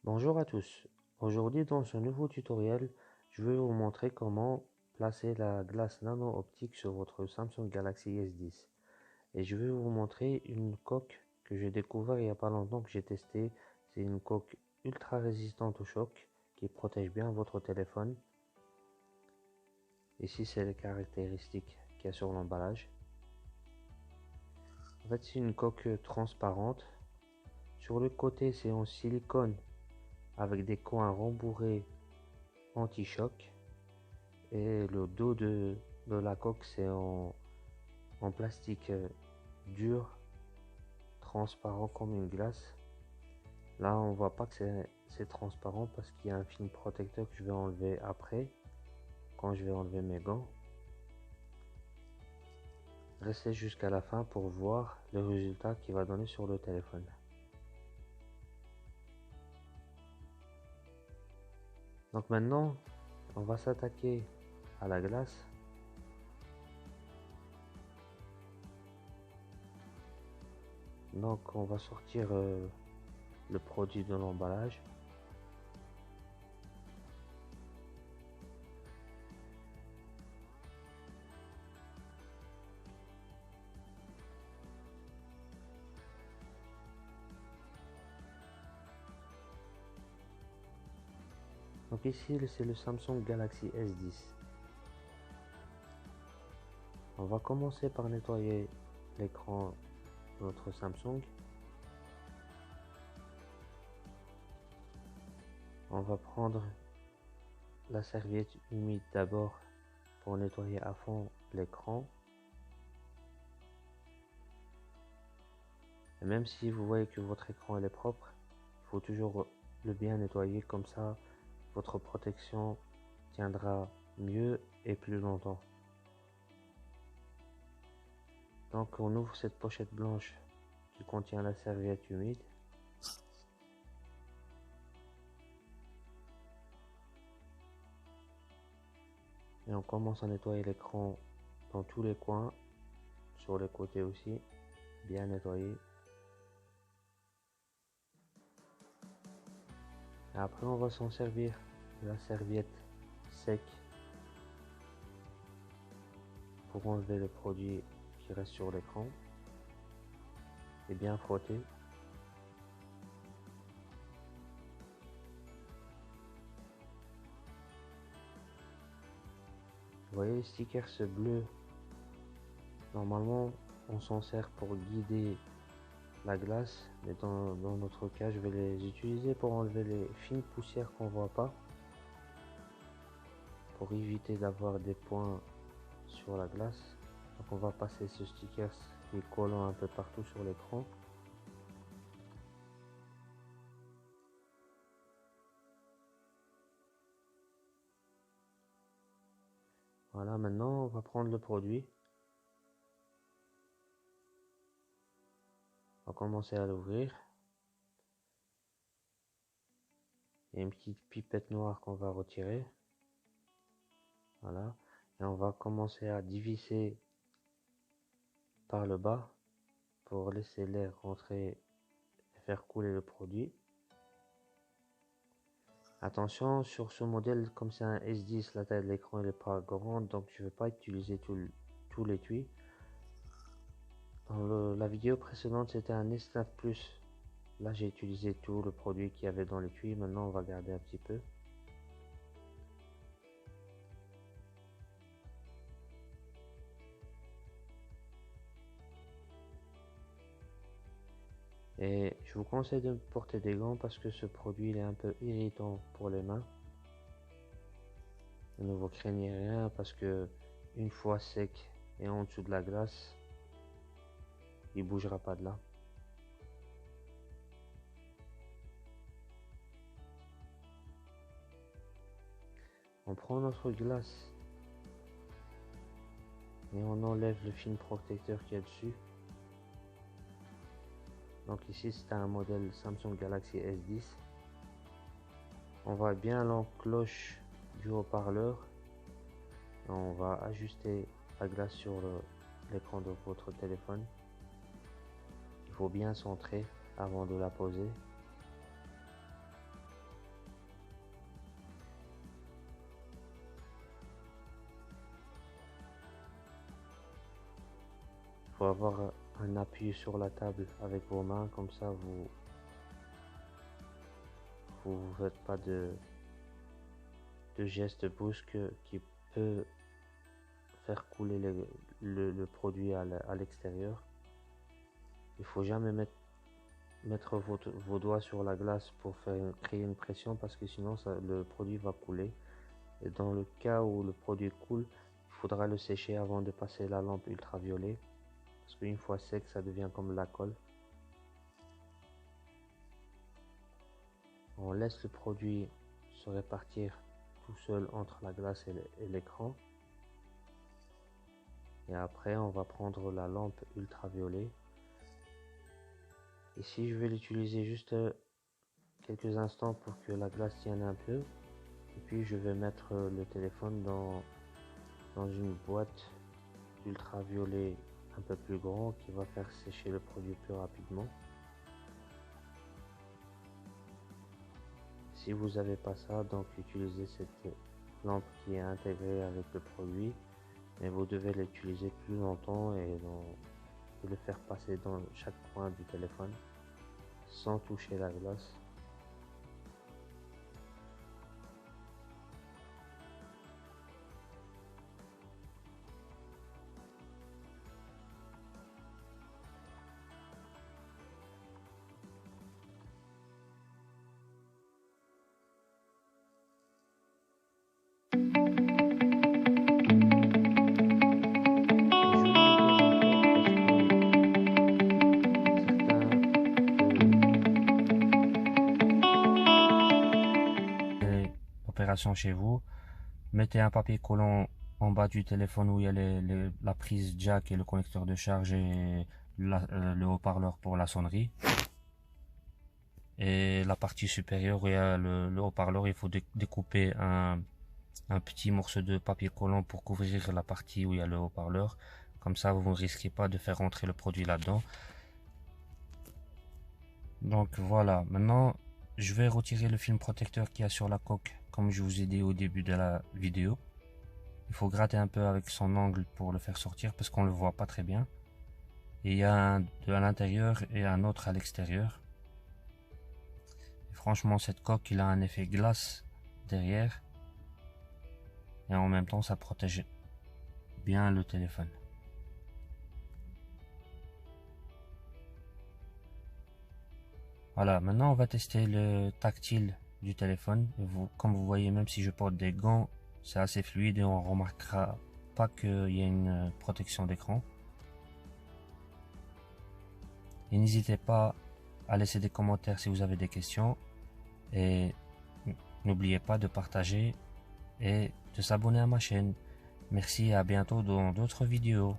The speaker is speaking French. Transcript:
Bonjour à tous. Aujourd'hui dans ce nouveau tutoriel, je vais vous montrer comment placer la glace nano-optique sur votre Samsung Galaxy S10. Et je vais vous montrer une coque que j'ai découvert il n'y a pas longtemps, que j'ai testé. C'est une coque ultra résistante au choc qui protège bien votre téléphone. Ici c'est les caractéristiques qu'il y a sur l'emballage. En fait c'est une coque transparente. Sur le côté c'est en silicone avec des coins rembourrés anti-choc. Et le dos de la coque c'est en plastique dur, transparent comme une glace. Là on voit pas que c'est transparent parce qu'il y a un film protecteur que je vais enlever après, quand je vais enlever mes gants. Restez jusqu'à la fin pour voir le résultat qu'il va donner sur le téléphone. Donc maintenant on va s'attaquer à la glace. Donc on va sortir le produit de l'emballage. Donc ici c'est le Samsung Galaxy S10. On va commencer par nettoyer l'écran de notre Samsung. On va prendre la serviette humide d'abord pour nettoyer à fond l'écran. Et même si vous voyez que votre écran est propre, il faut toujours le bien nettoyer, comme ça votre protection tiendra mieux et plus longtemps. Donc on ouvre cette pochette blanche qui contient la serviette humide. Et on commence à nettoyer l'écran dans tous les coins, sur les côtés aussi, bien nettoyer. Et après on va s'en servir de la serviette sec pour enlever le produit qui reste sur l'écran et bien frotter. Vous voyez les stickers bleus, normalement on s'en sert pour guider la glace, mais dans notre cas je vais les utiliser pour enlever les fines poussières qu'on voit pas, pour éviter d'avoir des points sur la glace. Donc on va passer ce sticker qui est collant un peu partout sur l'écran. Voilà, maintenant on va prendre le produit. On va commencer à l'ouvrir. Il y a une petite pipette noire qu'on va retirer. Voilà. Et on va commencer à dévisser par le bas pour laisser l'air rentrer et faire couler le produit. Attention, sur ce modèle, comme c'est un S10, la taille de l'écran n'est pas grande, donc je ne vais pas utiliser tout l'étui. Dans la vidéo précédente, c'était un S9 Plus. Là, j'ai utilisé tout le produit qu'il y avait dans l'étui. Maintenant, on va garder un petit peu. Et je vous conseille de porter des gants parce que ce produit il est un peu irritant pour les mains. Ne vous craignez rien parce que une fois sec et en dessous de la glace, il bougera pas de là. On prend notre glace et on enlève le film protecteur qu'il y a dessus. Donc ici c'est un modèle Samsung Galaxy S10. On va bien l'encloche du haut-parleur. On va ajuster la glace sur l'écran de votre téléphone. Il faut bien centrer avant de la poser. faut avoir un appui sur la table avec vos mains, comme ça vous faites pas de gestes brusques qui peut faire couler le produit à l'extérieur. Il faut jamais mettre vos doigts sur la glace pour créer une pression, parce que sinon le produit va couler. Et dans le cas où le produit coule, il faudra le sécher avant de passer la lampe ultraviolet, parce qu'une fois sec, ça devient comme la colle. On laisse le produit se répartir tout seul entre la glace et l'écran. Et après, on va prendre la lampe ultraviolet. Ici, je vais l'utiliser juste quelques instants pour que la glace tienne un peu. Et puis, je vais mettre le téléphone dans une boîte ultraviolet un peu plus grand qui va faire sécher le produit plus rapidement. Si vous n'avez pas ça, donc utilisez cette lampe qui est intégrée avec le produit, mais vous devez l'utiliser plus longtemps et le faire passer dans chaque coin du téléphone sans toucher la glace. Opération chez vous, mettez un papier collant en bas du téléphone où il y a la prise jack et le connecteur de charge et le haut-parleur pour la sonnerie. Et la partie supérieure où il y a le haut-parleur, il faut découper un petit morceau de papier collant pour couvrir la partie où il y a le haut-parleur. Comme ça, vous ne risquez pas de faire rentrer le produit là-dedans. Donc voilà, maintenant je vais retirer le film protecteur qu'il y a sur la coque, comme je vous ai dit au début de la vidéo. Il faut gratter un peu avec son angle pour le faire sortir parce qu'on le voit pas très bien. Et il y a un à l'intérieur et un autre à l'extérieur. Franchement, cette coque, il a un effet glace derrière. Et en même temps, ça protège bien le téléphone. Voilà, maintenant on va tester le tactile du téléphone. Comme vous voyez, même si je porte des gants, c'est assez fluide et on remarquera pas qu'il y a une protection d'écran. Et n'hésitez pas à laisser des commentaires si vous avez des questions. Et n'oubliez pas de partager et de s'abonner à ma chaîne. Merci et à bientôt dans d'autres vidéos.